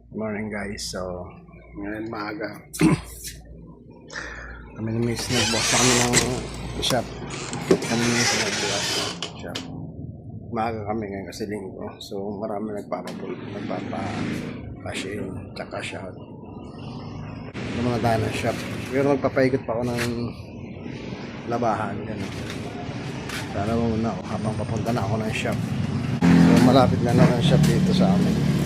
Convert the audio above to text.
Morning guys, so ngayon maaga kami na miss nagbukas na kami ng shop. Kami miss nagbukas shop. Maaga kami ngayon kasi linggo, so marami nagpapa-cash in tsaka cash out. Ito mga tayo ng shop, pero magpapaikot pa ako ng labahan gano'n. Sana muna ako habang papunta na ako ng shop. So malapit na lang ang shop dito sa amin.